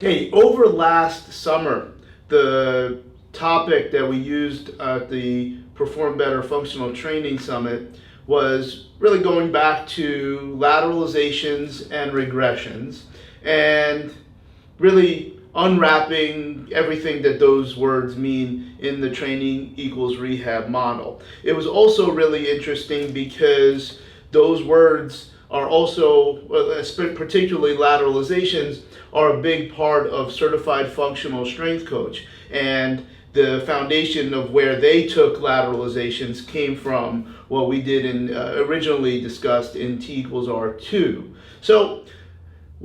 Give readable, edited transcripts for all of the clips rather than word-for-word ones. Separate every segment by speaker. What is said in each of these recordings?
Speaker 1: Hey, over last summer, the topic that we used at the Perform Better Functional Training Summit was really going back to lateralizations and regressions and really unwrapping everything that those words mean in the training equals rehab model. It was also really interesting because those words are also, particularly lateralizations, are a big part of certified functional strength coach. And the foundation of where they took lateralizations came from what we did in originally discussed in T equals R2. So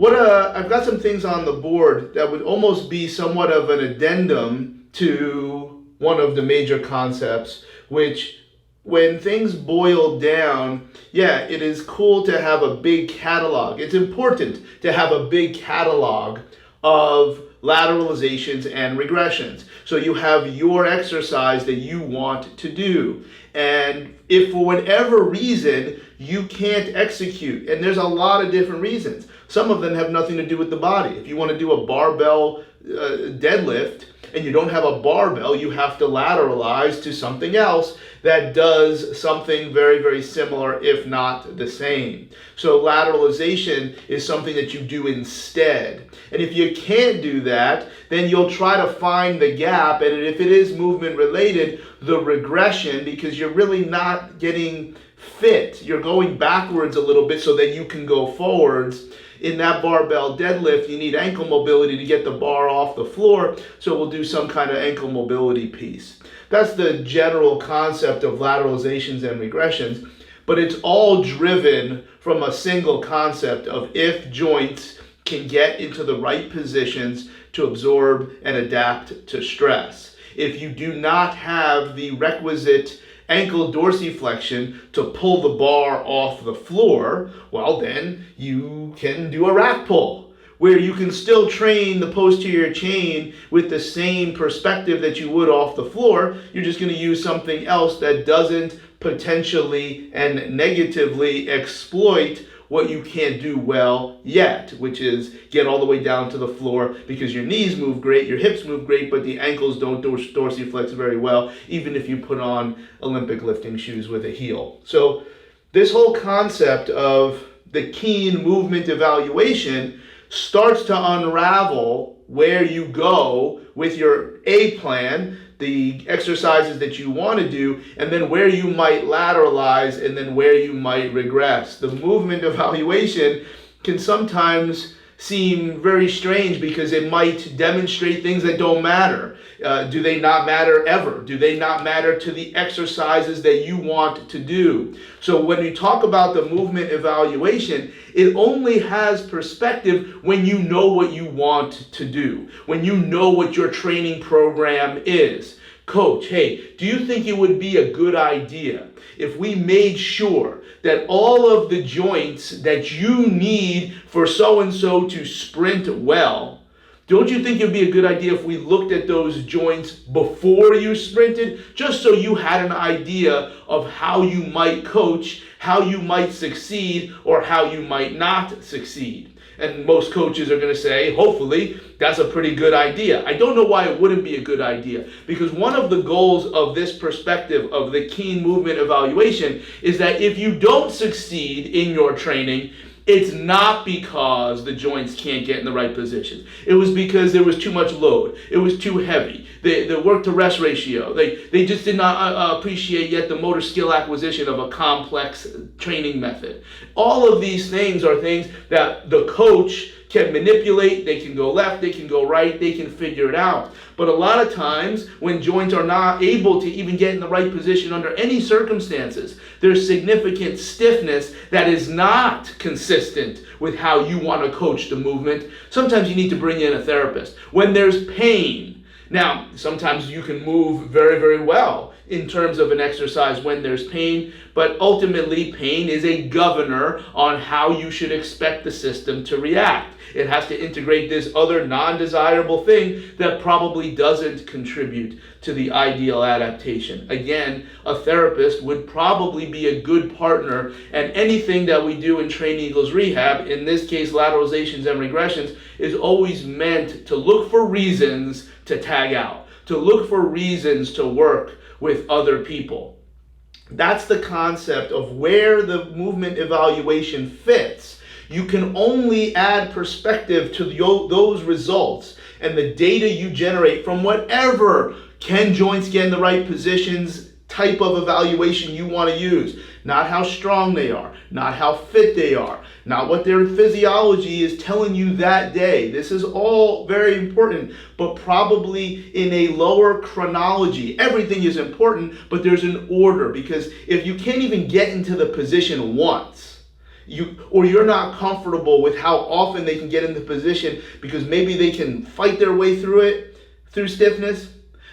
Speaker 1: I've got some things on the board that would almost be somewhat of an addendum to one of the major concepts, which when things boil down, yeah, it is cool to have a big catalog. It's important to have a big catalog of lateralizations and regressions. So you have your exercise that you want to do. And if for whatever reason you can't execute, and there's a lot of different reasons, some of them have nothing to do with the body. If you want to do a barbell deadlift and you don't have a barbell, you have to lateralize to something else that does something very, very similar, if not the same. So lateralization is something that you do instead. And if you can't do that, then you'll try to find the gap. And if it is movement related, the regression, because you're really not getting fit. You're going backwards a little bit so that you can go forwards. In that barbell deadlift, you need ankle mobility to get the bar off the floor, so we'll do some kind of ankle mobility piece. That's the general concept of lateralizations and regressions, but it's all driven from a single concept of if joints can get into the right positions to absorb and adapt to stress. If you do not have the requisite ankle dorsiflexion to pull the bar off the floor, well, then you can do a rack pull, where you can still train the posterior chain with the same perspective that you would off the floor. You're just going to use something else that doesn't potentially and negatively exploit what you can't do well yet, which is get all the way down to the floor, because your knees move great, your hips move great, but the ankles don't dorsiflex very well, even if you put on Olympic lifting shoes with a heel. So this whole concept of the keen movement evaluation starts to unravel where you go with your A plan, the exercises that you want to do, and then where you might lateralize, and then where you might regress. The movement evaluation can sometimes seem very strange because it might demonstrate things that don't matter. Do they not matter ever? Do they not matter to the exercises that you want to do? So when you talk about the movement evaluation, it only has perspective when you know what you want to do, when you know what your training program is. Coach, hey, do you think it would be a good idea if we made sure that all of the joints that you need for so-and-so to sprint well, don't you think it would be a good idea if we looked at those joints before you sprinted, just so you had an idea of how you might coach, how you might succeed, or how you might not succeed? And most coaches are going to say, hopefully, that's a pretty good idea. I don't know why it wouldn't be a good idea, because one of the goals of this perspective of the keen movement evaluation is that if you don't succeed in your training, it's not because the joints can't get in the right positions. It was because there was too much load. It was too heavy. The work-to-rest ratio. They just did not appreciate yet the motor skill acquisition of a complex training method. All of these things are things that the coach can manipulate. They can go left, they can go right, they can figure it out. But a lot of times when joints are not able to even get in the right position under any circumstances, there's significant stiffness that is not consistent with how you want to coach the movement. Sometimes you need to bring in a therapist. When there's pain, now sometimes you can move very, very well in terms of an exercise when there's pain, but ultimately pain is a governor on how you should expect the system to react. It has to integrate this other non-desirable thing that probably doesn't contribute to the ideal adaptation. Again, a therapist would probably be a good partner, and anything that we do in Training Equals Rehab, in this case lateralizations and regressions, is always meant to look for reasons to tag out, to look for reasons to work with other people. That's the concept of where the movement evaluation fits. You can only add perspective to those results and the data you generate from whatever can joints get in the right positions type of evaluation you want to use. Not how strong they are, not how fit they are, not what their physiology is telling you that day. This is all very important, but probably in a lower chronology. Everything is important, but there's an order, because if you can't even get into the position once, you're not comfortable with how often they can get in the position because maybe they can fight their way through it, through stiffness,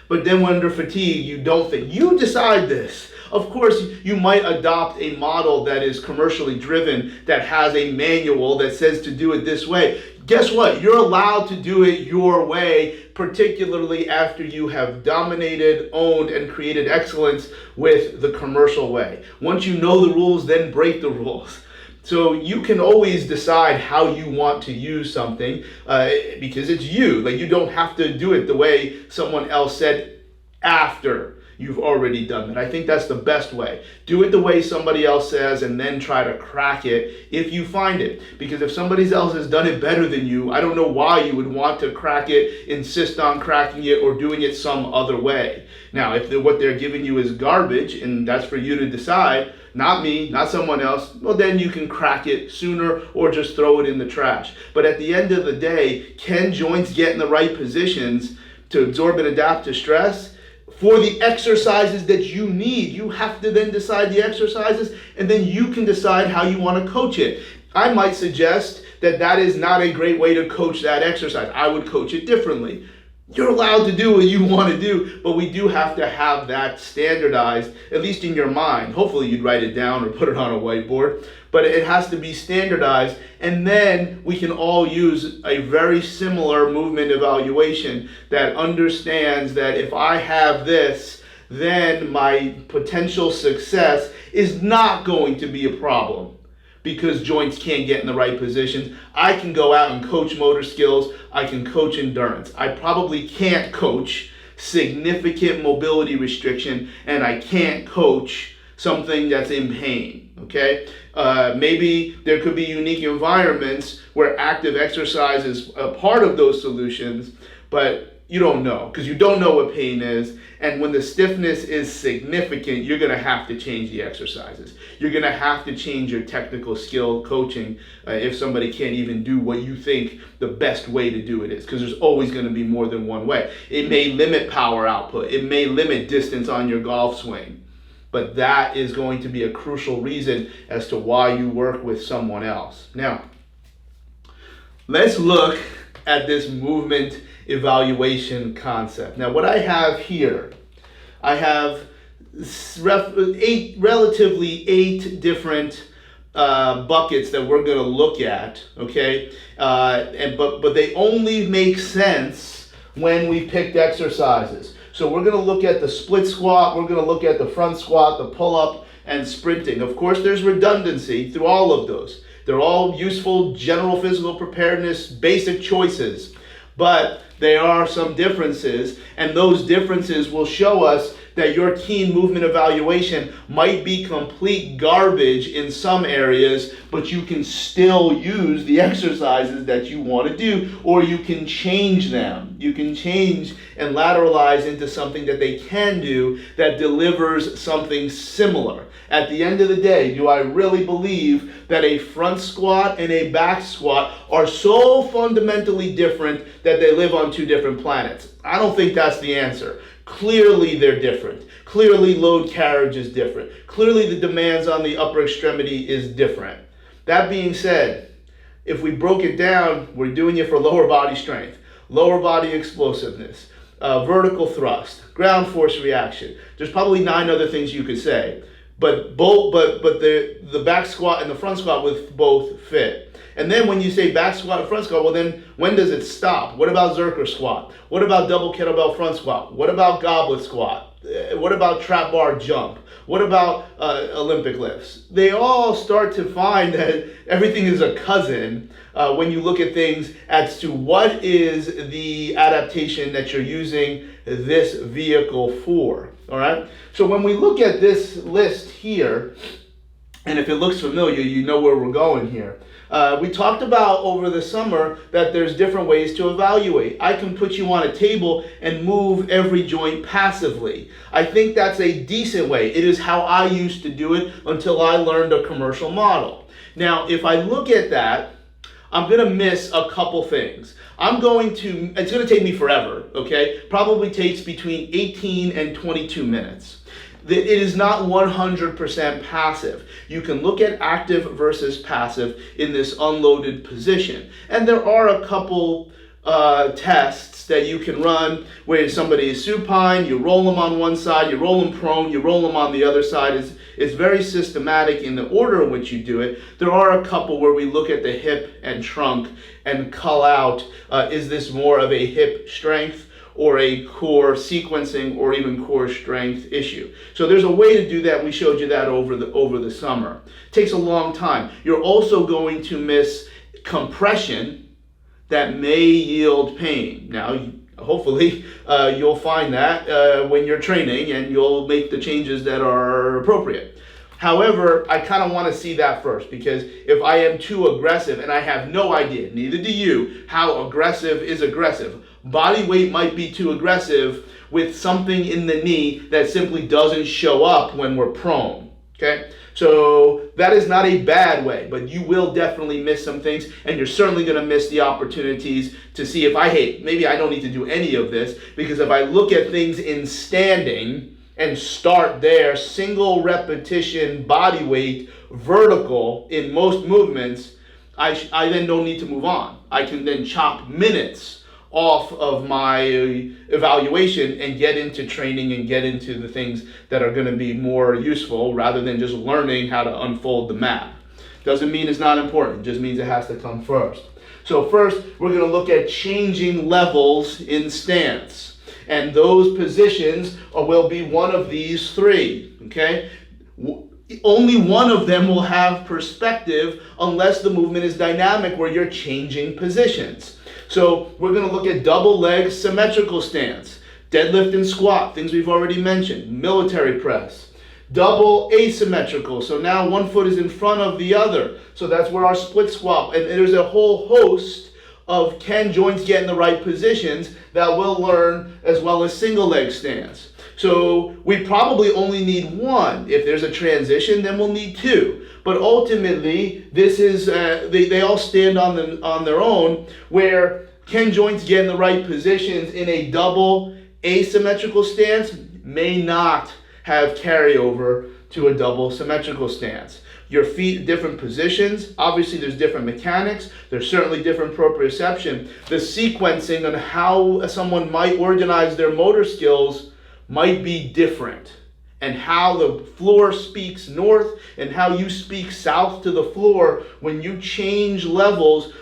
Speaker 1: but then when under fatigue, you don't think. You decide this. Of course, you might adopt a model that is commercially driven, that has a manual that says to do it this way. Guess what? You're allowed to do it your way, particularly after you have dominated, owned, and created excellence with the commercial way. Once you know the rules, then break the rules. So you can always decide how you want to use something because it's you. Like, you don't have to do it the way someone else said after you've already done it. I think that's the best way. Do it the way somebody else says and then try to crack it if you find it. Because if somebody else has done it better than you, I don't know why you would want to crack it, insist on cracking it, or doing it some other way. Now, if what they're giving you is garbage, and that's for you to decide, not me, not someone else, well, then you can crack it sooner or just throw it in the trash. But at the end of the day, can joints get in the right positions to absorb and adapt to stress? For the exercises that you need, you have to then decide the exercises, and then you can decide how you want to coach it. I might suggest that that is not a great way to coach that exercise. I would coach it differently. You're allowed to do what you want to do, but we do have to have that standardized, at least in your mind. Hopefully you'd write it down or put it on a whiteboard, but it has to be standardized, and then we can all use a very similar movement evaluation that understands that if I have this, then my potential success is not going to be a problem. Because joints can't get in the right positions. I can go out and coach motor skills. I can coach endurance. I probably can't coach significant mobility restriction, and I can't coach something that's in pain, okay? Maybe there could be unique environments where active exercise is a part of those solutions, but you don't know, because you don't know what pain is. And when the stiffness is significant, you're going to have to change the exercises. You're going to have to change your technical skill coaching if somebody can't even do what you think the best way to do it is, because there's always going to be more than one way. It may limit power output. It may limit distance on your golf swing. But that is going to be a crucial reason as to why you work with someone else. Now, let's look at this movement evaluation concept. Now, what I have here, I have relatively eight different buckets that we're going to look at, okay? But they only make sense when we picked exercises. So we're going to look at the split squat, we're going to look at the front squat, the pull-up, and sprinting. Of course, there's redundancy through all of those. They're all useful general physical preparedness, basic choices. But there are some differences, and those differences will show us that your keen movement evaluation might be complete garbage in some areas, but you can still use the exercises that you want to do, or you can change them. You can change and lateralize into something that they can do that delivers something similar. At the end of the day, do I really believe that a front squat and a back squat are so fundamentally different that they live on two different planets? I don't think that's the answer. Clearly they're different. Clearly load carriage is different. Clearly the demands on the upper extremity is different. That being said, if we broke it down, we're doing it for lower body strength, lower body explosiveness, vertical thrust, ground force reaction. There's probably 9 other things you could say. but the back squat and the front squat with both fit. And then when you say back squat and front squat, well then when does it stop? What about Zercher squat? What about double kettlebell front squat? What about goblet squat? What about trap bar jump? What about Olympic lifts? They all start to find that everything is a cousin when you look at things as to what is the adaptation that you're using this vehicle for. All right. So when we look at this list here, and if it looks familiar, you know where we're going here. We talked about over the summer that there's different ways to evaluate. I can put you on a table and move every joint passively. I think that's a decent way. It is how I used to do it until I learned a commercial model. Now, if I look at that, I'm going to miss a couple things. It's going to take me forever, okay? Probably takes between 18 and 22 minutes. It is not 100% passive. You can look at active versus passive in this unloaded position. And there are a couple tests that you can run where somebody is supine, you roll them on one side, you roll them prone, you roll them on the other side. It's very systematic in the order in which you do it. There are a couple where we look at the hip and trunk and cull out, is this more of a hip strength or a core sequencing or even core strength issue. So there's a way to do that. We showed you that over the summer. It takes a long time. You're also going to miss compression that may yield pain. Now, hopefully you'll find that when you're training and you'll make the changes that are appropriate. However, I kind of want to see that first, because if I am too aggressive and I have no idea, neither do you, how aggressive is aggressive. Body weight might be too aggressive with something in the knee that simply doesn't show up when we're prone, okay? So that is not a bad way, but you will definitely miss some things, and you're certainly going to miss the opportunities to see if maybe I don't need to do any of this, because if I look at things in standing and start there, single repetition body weight, vertical in most movements, I then don't need to move on. I can then chop minutes off of my evaluation and get into training and get into the things that are going to be more useful rather than just learning how to unfold the map. Doesn't mean it's not important, it just means it has to come first. So first, we're going to look at changing levels in stance. And those positions will be one of these three, okay? Only one of them will have perspective unless the movement is dynamic where you're changing positions. So we're going to look at double leg symmetrical stance, deadlift and squat, things we've already mentioned, military press, double asymmetrical, so now one foot is in front of the other, so that's where our split squat, and there's a whole host of can joints get in the right positions that we'll learn, as well as single leg stance. So we probably only need one. If there's a transition, then we'll need two. But ultimately, this is they all stand on their own, where can joints get in the right positions in a double asymmetrical stance may not have carryover to a double symmetrical stance. Your feet, different positions. Obviously, there's different mechanics. There's certainly different proprioception. The sequencing on how someone might organize their motor skills might be different. And how the floor speaks north and how you speak south to the floor, when you change levels,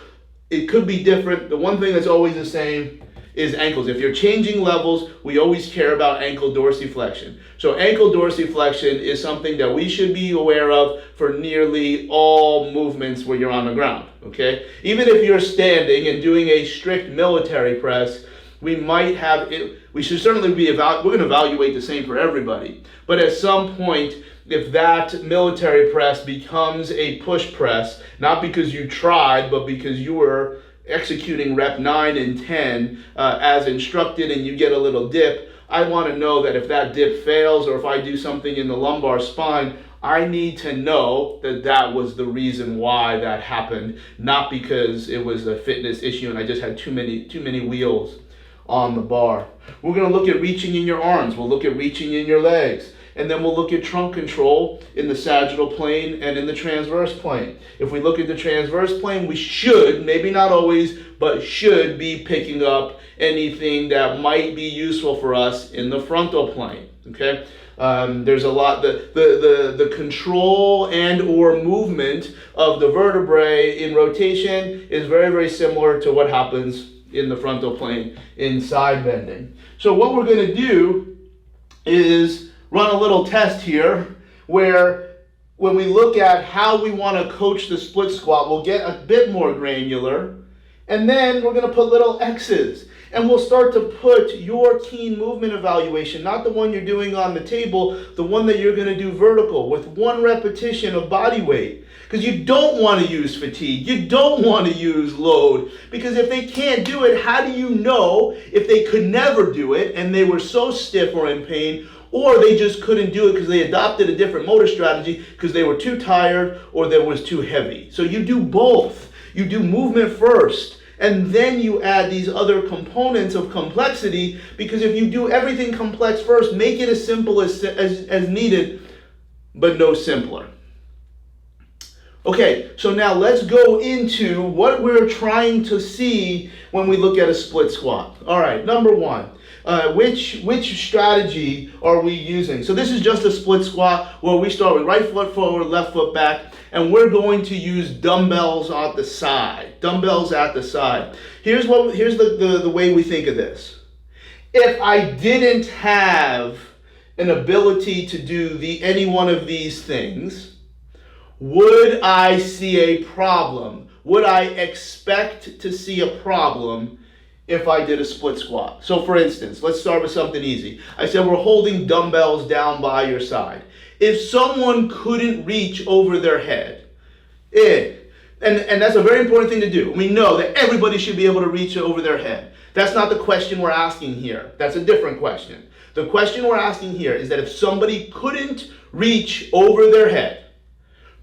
Speaker 1: it could be different. The one thing that's always the same is ankles. If you're changing levels, we always care about ankle dorsiflexion. So ankle dorsiflexion is something that we should be aware of for nearly all movements where you're on the ground, okay? Even if you're standing and doing a strict military press, we might have it. We should certainly be we're going to evaluate the same for everybody. But at some point, if that military press becomes a push press, not because you tried, but because you were executing rep 9 and 10 as instructed, and you get a little dip, I want to know that if that dip fails, or if I do something in the lumbar spine, I need to know that that was the reason why that happened, not because it was a fitness issue and I just had too many wheels on the bar. We're going to look at reaching in your arms. We'll look at reaching in your legs. And then we'll look at trunk control in the sagittal plane and in the transverse plane. If we look at the transverse plane, we should, maybe not always, but should be picking up anything that might be useful for us in the frontal plane. Okay? There's a lot, the control and or movement of the vertebrae in rotation is very, very similar to what happens in the frontal plane in side bending. So what we're going to do is run a little test here where when we look at how we want to coach the split squat, we'll get a bit more granular, and then we're going to put little X's. And we'll start to put your keen movement evaluation, not the one you're doing on the table, the one that you're going to do vertical with 1 repetition of body weight. Because you don't want to use fatigue. You don't want to use load. Because if they can't do it, how do you know if they could never do it and they were so stiff or in pain, or they just couldn't do it because they adopted a different motor strategy because they were too tired or they was too heavy? So you do both. You do movement first. And then you add these other components of complexity, because if you do everything complex first, make it as simple as needed, but no simpler. Okay, so now let's go into what we're trying to see when we look at a split squat. All right, number one, which strategy are we using? So this is just a split squat where we start with right foot forward, left foot back, and we're going to use dumbbells at the side. Dumbbells at the side. Here's the way we think of this. If I didn't have an ability to do any one of these things, would I see a problem? Would I expect to see a problem if I did a split squat? So for instance, let's start with something easy. I said we're holding dumbbells down by your side. If someone couldn't reach over their head, and that's a very important thing to do. We know that everybody should be able to reach over their head. That's not the question we're asking here. That's a different question. The question we're asking here is that if somebody couldn't reach over their head,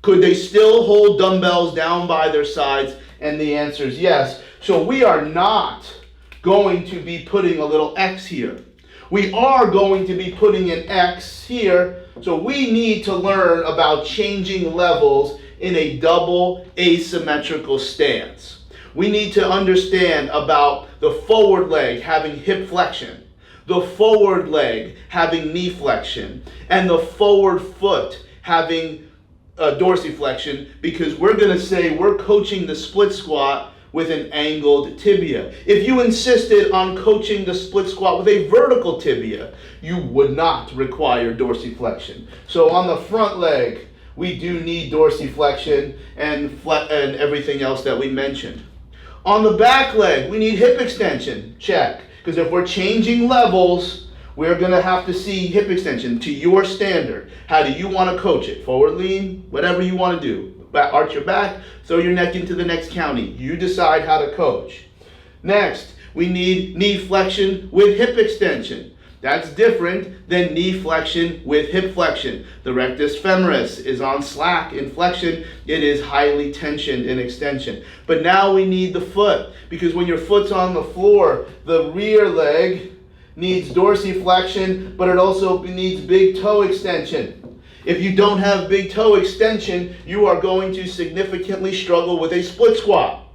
Speaker 1: could they still hold dumbbells down by their sides? And the answer is yes. So we are not going to be putting a little X here. We are going to be putting an X here. So we need to learn about changing levels in a double asymmetrical stance. We need to understand about the forward leg having hip flexion, the forward leg having knee flexion, and the forward foot having dorsiflexion, because we're going to say we're coaching the split squat with an angled tibia. If you insisted on coaching the split squat with a vertical tibia, you would not require dorsiflexion. So on the front leg, we do need dorsiflexion and everything else that we mentioned. On the back leg, we need hip extension. Check. Because if we're changing levels, we're going to have to see hip extension to your standard. How do you want to coach it? Forward lean, whatever you want to do. Arch your back, throw your neck into the next county. You decide how to coach. Next, we need knee flexion with hip extension. That's different than knee flexion with hip flexion. The rectus femoris is on slack in flexion. It is highly tensioned in extension. But now we need the foot, because when your foot's on the floor, the rear leg needs dorsiflexion, but it also needs big toe extension. If you don't have big toe extension, you are going to significantly struggle with a split squat.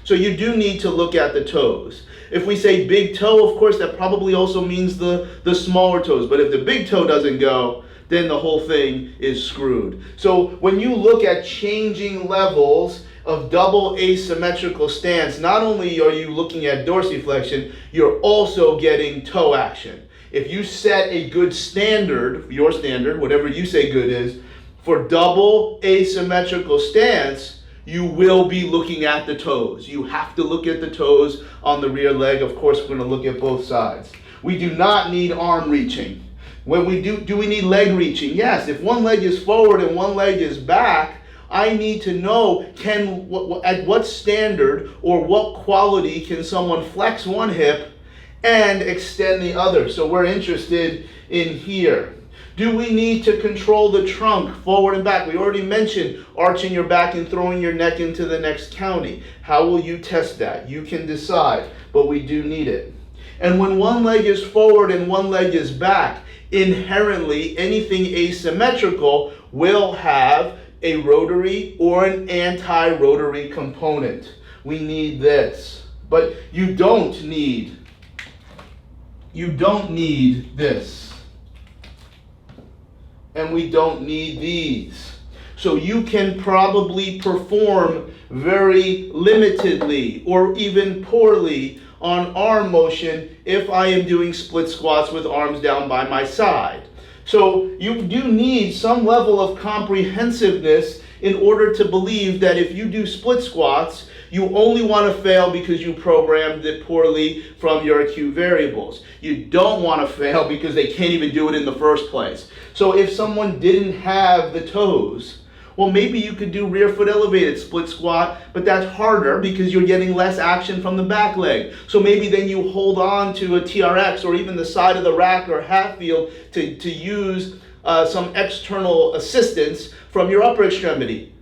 Speaker 1: So you do need to look at the toes. If we say big toe, of course, that probably also means the smaller toes. But if the big toe doesn't go, then the whole thing is screwed. So when you look at changing levels of double asymmetrical stance, not only are you looking at dorsiflexion, you're also getting toe action. If you set a good standard, your standard, whatever you say good is, for double asymmetrical stance, you will be looking at the toes. You have to look at the toes on the rear leg. Of course, we're going to look at both sides. We do not need arm reaching. When we do we need leg reaching? Yes, if one leg is forward and one leg is back, I need to know at what standard or what quality can someone flex one hip and extend the other. So we're interested in here. Do we need to control the trunk forward and back? We already mentioned arching your back and throwing your neck into the next county. How will you test that? You can decide, but we do need it. And when one leg is forward and one leg is back, inherently anything asymmetrical will have a rotary or an anti-rotary component. We need this. But you don't need this. And we don't need these. So you can probably perform very limitedly or even poorly on arm motion if I am doing split squats with arms down by my side. So you do need some level of comprehensiveness in order to believe that if you do split squats, you only want to fail because you programmed it poorly from your acute variables. You don't want to fail because they can't even do it in the first place. So if someone didn't have the toes, well, maybe you could do rear foot elevated split squat, but that's harder because you're getting less action from the back leg. So maybe then you hold on to a TRX or even the side of the rack or half field to use some external assistance from your upper extremity.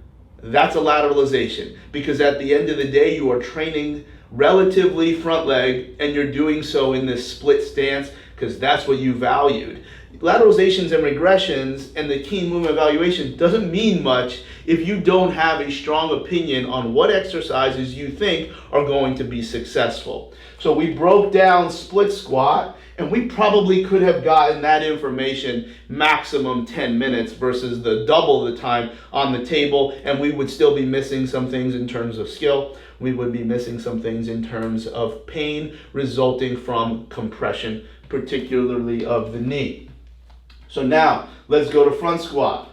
Speaker 1: That's a lateralization, because at the end of the day, you are training relatively front leg and you're doing so in this split stance because that's what you valued. Lateralizations and regressions and the key movement evaluation doesn't mean much if you don't have a strong opinion on what exercises you think are going to be successful. So we broke down split squat, and we probably could have gotten that information maximum 10 minutes versus the double the time on the table, and we would still be missing some things in terms of skill. We would be missing some things in terms of pain resulting from compression, particularly of the knee. So now, let's go to front squat.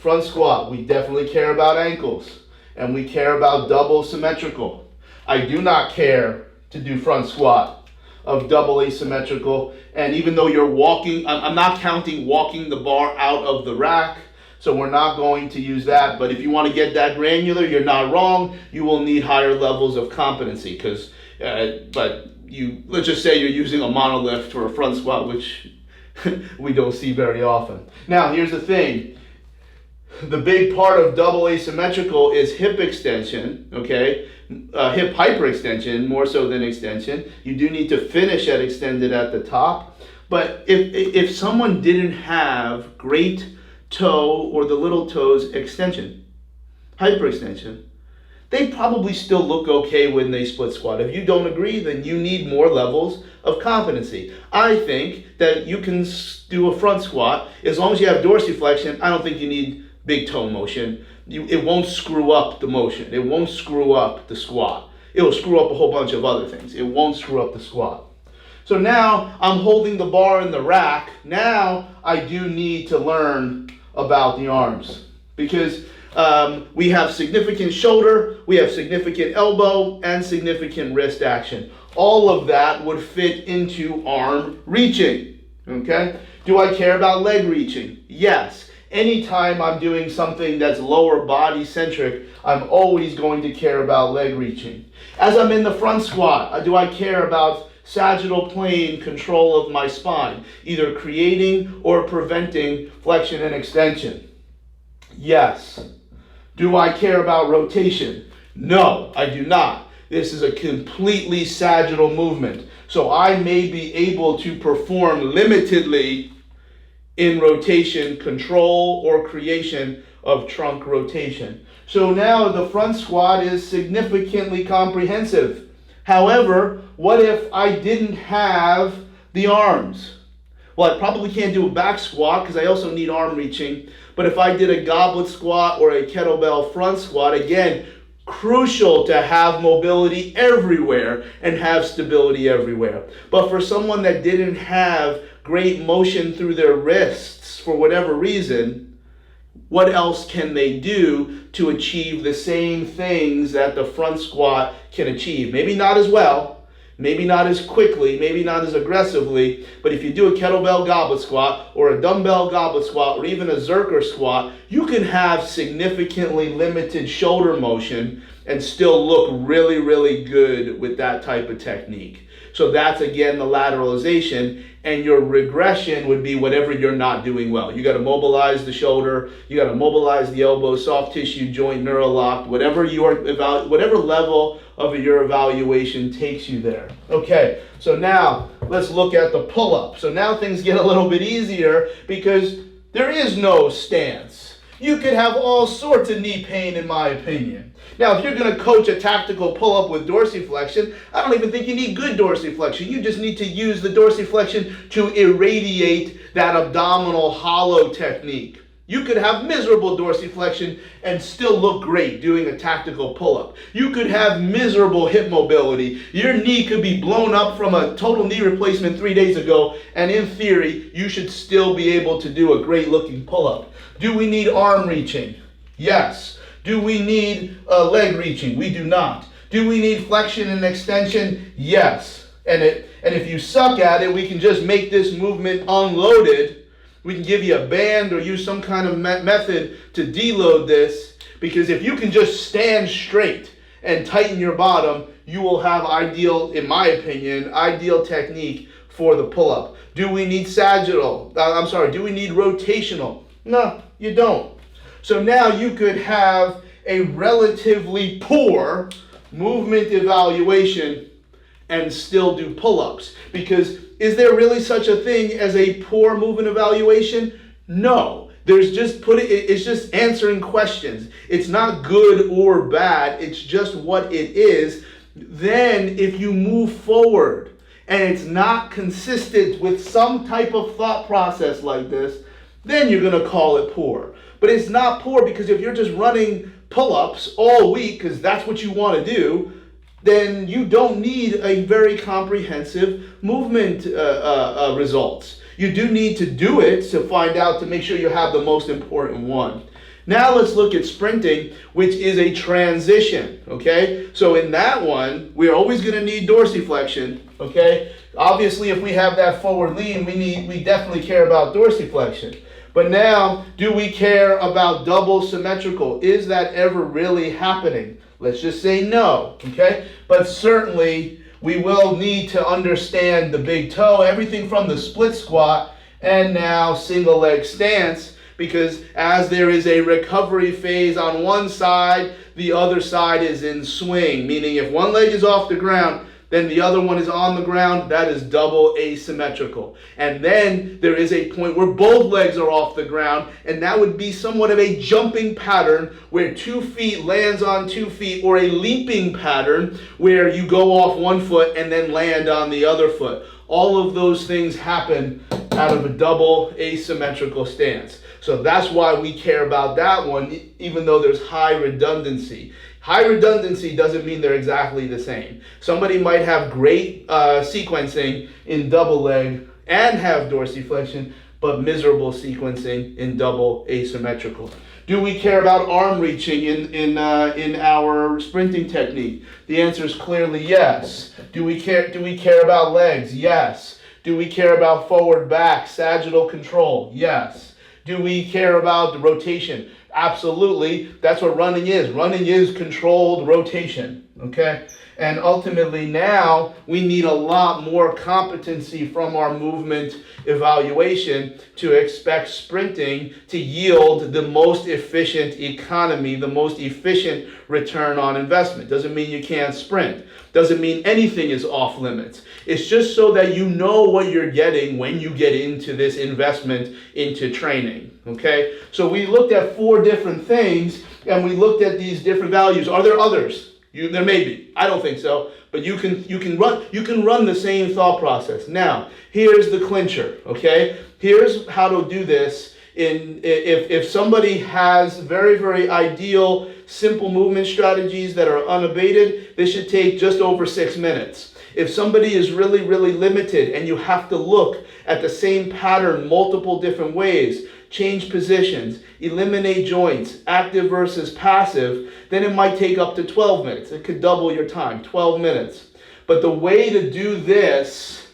Speaker 1: Front squat, we definitely care about ankles, and we care about double symmetrical. I do not care to do front squat of double asymmetrical, and even though you're walking, I'm not counting walking the bar out of the rack, so we're not going to use that. But if you want to get that granular, you're not wrong. You will need higher levels of competency, because, let's just say you're using a monolift for a front squat, which we don't see very often. Now, here's the thing. The big part of double asymmetrical is hip extension, okay? Hip hyperextension, more so than extension. You do need to finish at extended at the top. But if someone didn't have great toe or the little toes extension, hyperextension, they probably still look okay when they split squat. If you don't agree, then you need more levels of competency. I think that you can do a front squat as long as you have dorsiflexion. I don't think you need big toe motion. It won't screw up the motion. It won't screw up the squat. It'll screw up a whole bunch of other things. It won't screw up the squat. So now I'm holding the bar in the rack. Now I do need to learn about the arms, because we have significant shoulder, we have significant elbow, and significant wrist action. All of that would fit into arm reaching, okay? Do I care about leg reaching? Yes. Anytime I'm doing something that's lower body centric, I'm always going to care about leg reaching. As I'm in the front squat, do I care about sagittal plane control of my spine, either creating or preventing flexion and extension? Yes. Do I care about rotation? No, I do not. This is a completely sagittal movement. So I may be able to perform limitedly in rotation control or creation of trunk rotation. So now the front squat is significantly comprehensive. However, what if I didn't have the arms? Well, I probably can't do a back squat because I also need arm reaching. But if I did a goblet squat or a kettlebell front squat, again, crucial to have mobility everywhere and have stability everywhere. But for someone that didn't have great motion through their wrists for whatever reason, what else can they do to achieve the same things that the front squat can achieve? Maybe not as well, maybe not as quickly, maybe not as aggressively, but if you do a kettlebell goblet squat or a dumbbell goblet squat or even a Zercher squat, you can have significantly limited shoulder motion and still look really, really good with that type of technique. So that's, again, the lateralization, and your regression would be whatever you're not doing well. You got to mobilize the shoulder, you got to mobilize the elbow, soft tissue, joint, neurolocked, whatever level of your evaluation takes you there. Okay, so now let's look at the pull-up. So now things get a little bit easier because there is no stance. You could have all sorts of knee pain, in my opinion. Now, if you're going to coach a tactical pull-up with dorsiflexion, I don't even think you need good dorsiflexion. You just need to use the dorsiflexion to irradiate that abdominal hollow technique. You could have miserable dorsiflexion and still look great doing a tactical pull-up. You could have miserable hip mobility. Your knee could be blown up from a total knee replacement 3 days ago, and in theory, you should still be able to do a great-looking pull-up. Do we need arm reaching? Yes. Do we need leg reaching? We do not. Do we need flexion and extension? Yes. And if you suck at it, we can just make this movement unloaded. We can give you a band or use some kind of method to deload this, because if you can just stand straight and tighten your bottom, you will have ideal, in my opinion, ideal technique for the pull-up. Do we need sagittal? Do we need rotational? No, you don't. So now you could have a relatively poor movement evaluation and still do pull-ups, because is there really such a thing as a poor movement evaluation? No. It's just answering questions. It's not good or bad. It's just what it is. Then if you move forward and it's not consistent with some type of thought process like this, then you're going to call it poor. But it's not poor because if you're just running pull-ups all week because that's what you want to do, then you don't need a very comprehensive movement results. You do need to do it to find out, to make sure you have the most important one. Now let's look at sprinting, which is a transition, okay? So in that one, we're always going to need dorsiflexion, okay? Obviously, if we have that forward lean, we definitely care about dorsiflexion. But now, do we care about double symmetrical? Is that ever really happening? Let's just say no, okay? But certainly, we will need to understand the big toe, everything from the split squat and now single leg stance, because as there is a recovery phase on one side, the other side is in swing, meaning if one leg is off the ground, then the other one is on the ground. That is double asymmetrical. And then there is a point where both legs are off the ground, and that would be somewhat of a jumping pattern where 2 feet lands on 2 feet, or a leaping pattern where you go off 1 foot and then land on the other foot. All of those things happen out of a double asymmetrical stance. So that's why we care about that one, even though there's high redundancy. High redundancy doesn't mean they're exactly the same. Somebody might have great sequencing in double leg and have dorsiflexion, but miserable sequencing in double asymmetrical. Do we care about arm reaching in our sprinting technique? The answer is clearly yes. Do we care about legs? Yes. Do we care about forward back, sagittal control? Yes. Do we care about the rotation? Absolutely. That's what running is. Running is controlled rotation, okay? And ultimately now we need a lot more competency from our movement evaluation to expect sprinting to yield the most efficient economy, the most efficient return on investment. Doesn't mean you can't sprint. Doesn't mean anything is off limits. It's just so that you know what you're getting when you get into this investment into training, okay? So we looked at 4 different things and we looked at these different values. Are there others? There may be. I don't think so. But you can run the same thought process. Now, here's the clincher, okay? Here's how to do this. If somebody has very, very ideal simple movement strategies that are unabated, this should take just over 6 minutes. If somebody is really, really limited and you have to look at the same pattern multiple different ways, change positions, eliminate joints, active versus passive, then it might take up to 12 minutes. It could double your time, 12 minutes. But the way to do this,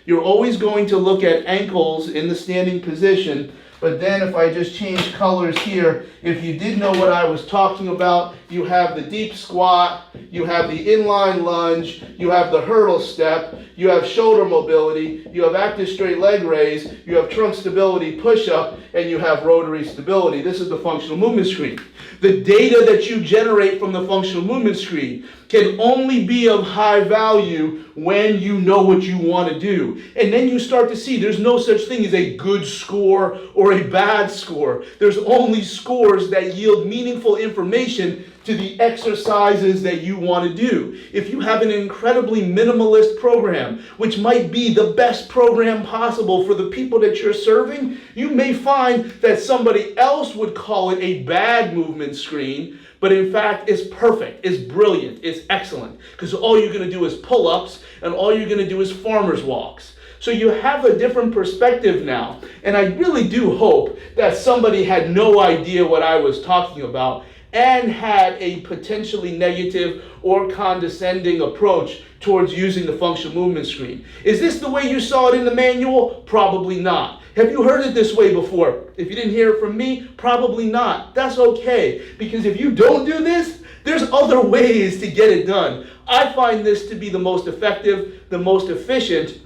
Speaker 1: you're always going to look at ankles in the standing position. But then if I just change colors here, if you did know what I was talking about, you have the deep squat, you have the inline lunge, you have the hurdle step, you have shoulder mobility, you have active straight leg raise, you have trunk stability push-up, and you have rotary stability. This is the functional movement screen. The data that you generate from the functional movement screen can only be of high value when you know what you want to do. And then you start to see there's no such thing as a good score or a bad score. There's only scores that yield meaningful information to the exercises that you want to do. If you have an incredibly minimalist program, which might be the best program possible for the people that you're serving, you may find that somebody else would call it a bad movement screen, but in fact it's perfect, it's brilliant, it's excellent, because all you're going to do is pull-ups and all you're going to do is farmer's walks. So you have a different perspective now, and I really do hope that somebody had no idea what I was talking about and had a potentially negative or condescending approach towards using the functional movement screen. Is this the way you saw it in the manual? Probably not. Have you heard it this way before? If you didn't hear it from me, probably not. That's okay, because if you don't do this, there's other ways to get it done. I find this to be the most effective, the most efficient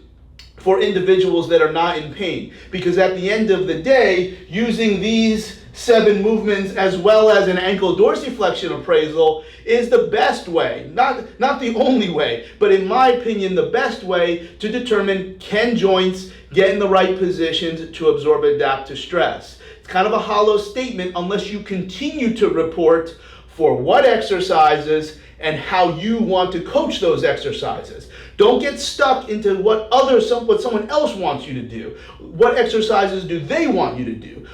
Speaker 1: for individuals that are not in pain. Because at the end of the day, using these 7 movements as well as an ankle dorsiflexion appraisal is the best way, not the only way, but in my opinion, the best way to determine can joints get in the right positions to absorb and adapt to stress. It's kind of a hollow statement unless you continue to report for what exercises and how you want to coach those exercises. Don't get stuck into what someone else wants you to do. What exercises do they want you to do?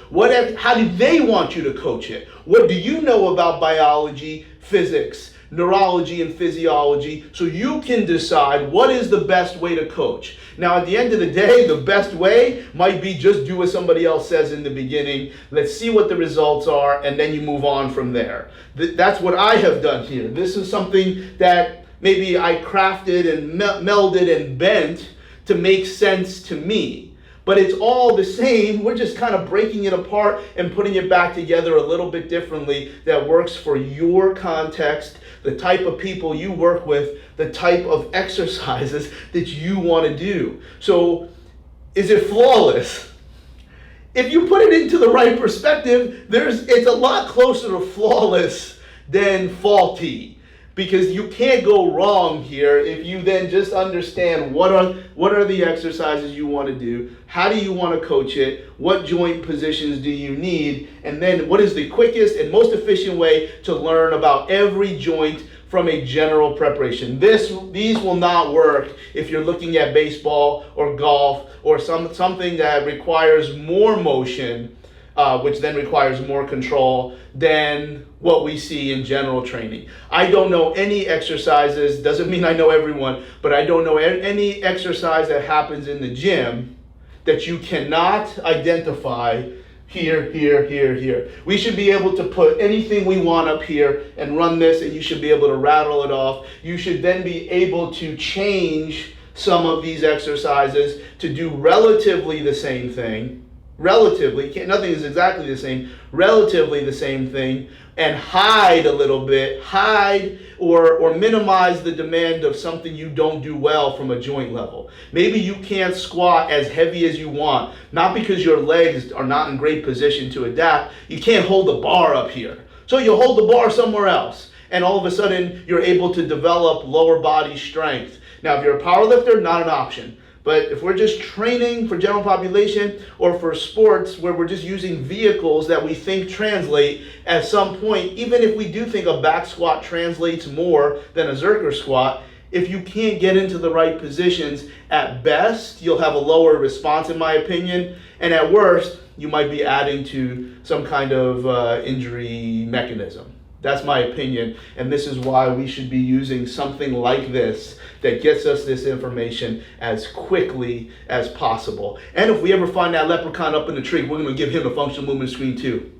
Speaker 1: How do they want you to coach it? What do you know about biology, physics, neurology, and physiology, so you can decide what is the best way to coach. Now, at the end of the day, the best way might be just do what somebody else says in the beginning. Let's see what the results are, and then you move on from there. That's what I have done here. This is something that maybe I crafted and melded and bent to make sense to me. But it's all the same. We're just kind of breaking it apart and putting it back together a little bit differently that works for your context, the type of people you work with, the type of exercises that you want to do. So, is it flawless? If you put it into the right perspective, it's a lot closer to flawless than faulty. Because you can't go wrong here if you then just understand what are the exercises you want to do, how do you want to coach it, what joint positions do you need, and then what is the quickest and most efficient way to learn about every joint from a general preparation. These will not work if you're looking at baseball or golf or something that requires more motion, which then requires more control than what we see in general training. I don't know any exercises, doesn't mean I know everyone, but I don't know any exercise that happens in the gym that you cannot identify here, here, here, here. We should be able to put anything we want up here and run this, and you should be able to rattle it off. You should then be able to change some of these exercises to do relatively the same thing. Nothing is exactly the same, relatively the same thing, and hide a little bit, or minimize the demand of something you don't do well from a joint level. Maybe you can't squat as heavy as you want, not because your legs are not in great position to adapt. You can't hold the bar up here. So you hold the bar somewhere else, and all of a sudden you're able to develop lower body strength. Now, if you're a power lifter, not an option. But if we're just training for general population or for sports where we're just using vehicles that we think translate, at some point, even if we do think a back squat translates more than a Zercher squat, if you can't get into the right positions, at best, you'll have a lower response, in my opinion, and at worst, you might be adding to some kind of injury mechanism. That's my opinion, and this is why we should be using something like this that gets us this information as quickly as possible. And if we ever find that leprechaun up in the tree, we're going to give him a functional movement screen too.